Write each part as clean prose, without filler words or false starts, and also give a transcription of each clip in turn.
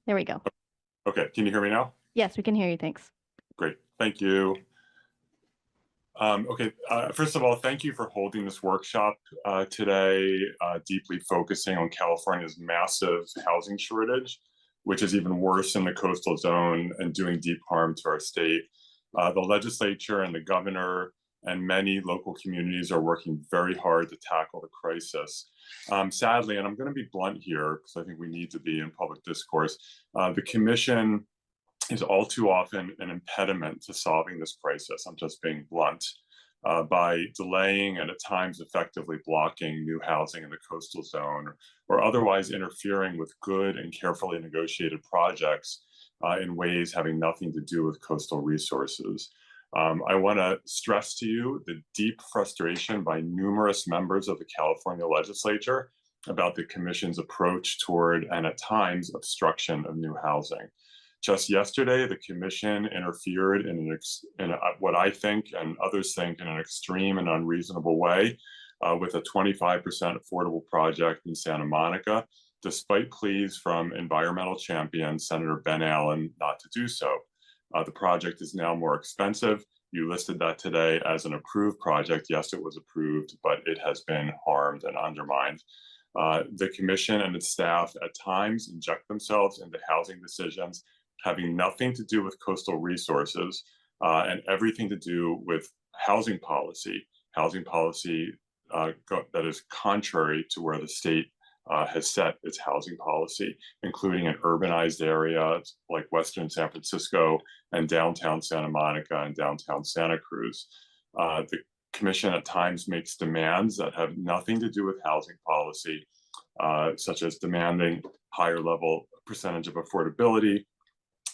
There we go. Okay, can you hear me now? Yes, we can hear you. Thanks. Great, thank you. First of all, thank you for holding this workshop today, deeply focusing on California's massive housing shortage, which is even worse in the coastal zone and doing deep harm to our state. The legislature and the governor and many local communities are working very hard to tackle the crisis. Sadly, and I'm going to be blunt here because I think we need to be in public discourse, the commission is all too often an impediment to solving this crisis. I'm just being blunt. By delaying and at times effectively blocking new housing in the coastal zone or otherwise interfering with good and carefully negotiated projects in ways having nothing to do with coastal resources. I want to stress to you the deep frustration by numerous members of the California legislature about the commission's approach toward and at times obstruction of new housing. Just yesterday, the commission interfered in what I think and others think in an extreme and unreasonable way with a 25% affordable project in Santa Monica, despite pleas from environmental champion Senator Ben Allen not to do so. The project is now more expensive. You listed that today as an approved project. Yes, it was approved, but it has been harmed and undermined. The commission and its staff at times inject themselves into housing decisions having nothing to do with coastal resources and everything to do with housing policy that is contrary to where the state has set its housing policy, including in urbanized areas like Western San Francisco and downtown Santa Monica and downtown Santa Cruz. The commission at times makes demands that have nothing to do with housing policy, such as demanding higher level percentage of affordability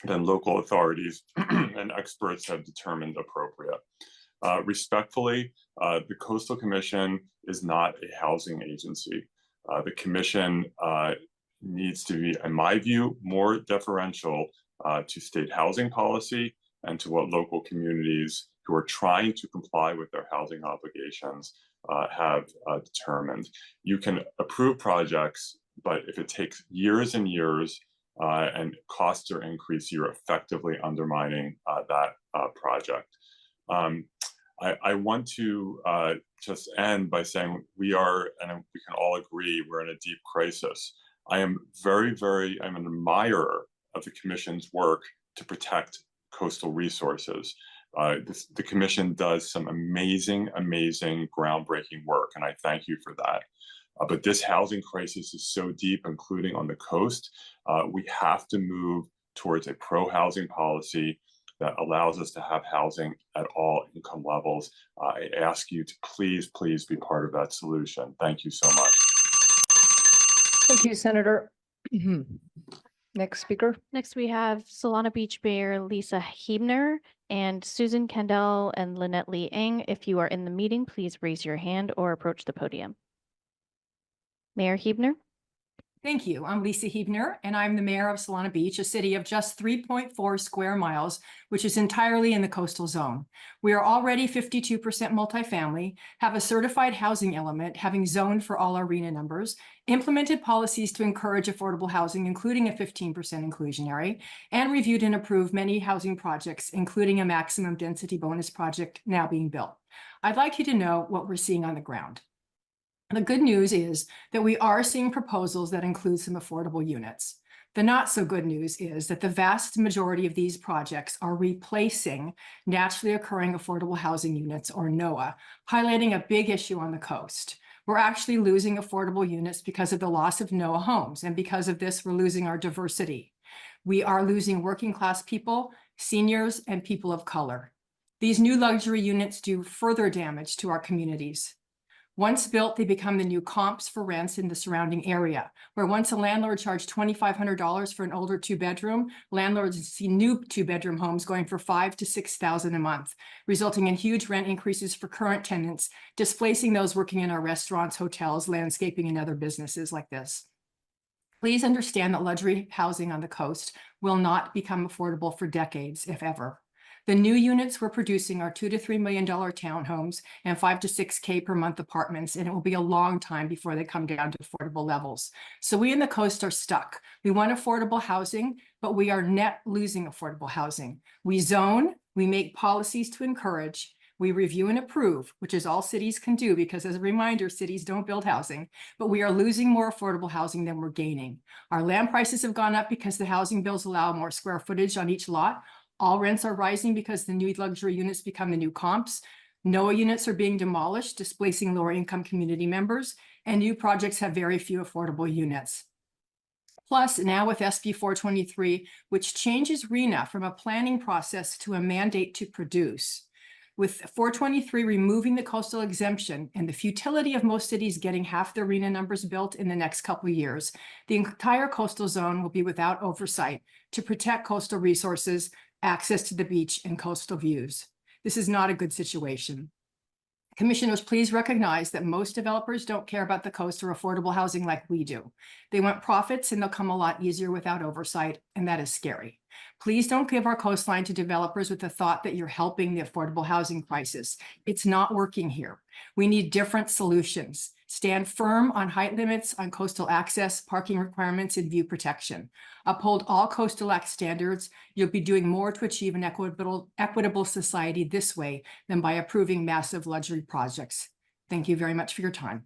than local authorities and experts have determined appropriate. Respectfully, the Coastal Commission is not a housing agency. The commission needs to be, in my view, more deferential to state housing policy and to what local communities who are trying to comply with their housing obligations have determined. You can approve projects, but if it takes years and years and costs are increased, you're effectively undermining that project. I want to just end by saying we are, and we can all agree, we're in a deep crisis. I'm an admirer of the Commission's work to protect coastal resources. The Commission does some amazing, groundbreaking work, and I thank you for that. But this housing crisis is so deep, including on the coast, we have to move towards a pro-housing policy that allows us to have housing at all income levels. I ask you to please be part of that solution. Thank you so much. Thank you, Senator. Next speaker. Next, we have Solana Beach Mayor Lesa Heebner and Susan Kendall and Lynette Lee Ng. If you are in the meeting, please raise your hand or approach the podium. Mayor Heebner. Thank you. I'm Lesa Heebner, and I'm the mayor of Solana Beach, a city of just 3.4 square miles, which is entirely in the coastal zone. We are already 52% multifamily, have a certified housing element, having zoned for all our RENA numbers, implemented policies to encourage affordable housing, including a 15% inclusionary, and reviewed and approved many housing projects, including a maximum density bonus project now being built. I'd like you to know what we're seeing on the ground. The good news is that we are seeing proposals that include some affordable units. The not so good news is that the vast majority of these projects are replacing naturally occurring affordable housing units, or NOAA, highlighting a big issue on the coast. We're actually losing affordable units because of the loss of NOAA homes, and because of this, we're losing our diversity. We are losing working class people, seniors, and people of color. These new luxury units do further damage to our communities. Once built, they become the new comps for rents in the surrounding area, where once a landlord charged $2,500 for an older two-bedroom, landlords see new two-bedroom homes going for $5,000 to $6,000 a month, resulting in huge rent increases for current tenants, displacing those working in our restaurants, hotels, landscaping, and other businesses like this. Please understand that luxury housing on the coast will not become affordable for decades, if ever. The new units we're producing are $2 to $3 million townhomes and 5 to 6K per month apartments, and it will be a long time before they come down to affordable levels. So we in the coast are stuck. We want affordable housing, but we are net losing affordable housing. We zone, we make policies to encourage, we review and approve, which is all cities can do because as a reminder, cities don't build housing, but we are losing more affordable housing than we're gaining. Our land prices have gone up because the housing bills allow more square footage on each lot. All rents are rising because the new luxury units become the new comps. NOAA units are being demolished, displacing lower income community members, and new projects have very few affordable units. Plus, now with SB 423, which changes RENA from a planning process to a mandate to produce. With 423 removing the coastal exemption and the futility of most cities getting half their RENA numbers built in the next couple of years, the entire coastal zone will be without oversight to protect coastal resources, access to the beach, and coastal views. This is not a good situation. Commissioners, please recognize that most developers don't care about the coast or affordable housing like we do. They want profits and they'll come a lot easier without oversight, and that is scary. Please don't give our coastline to developers with the thought that you're helping the affordable housing crisis. It's not working here. We need different solutions. Stand firm on height limits on coastal access, parking requirements, and view protection. Uphold all coastal act standards. You'll be doing more to achieve an equitable society this way than by approving massive luxury projects. Thank you very much for your time.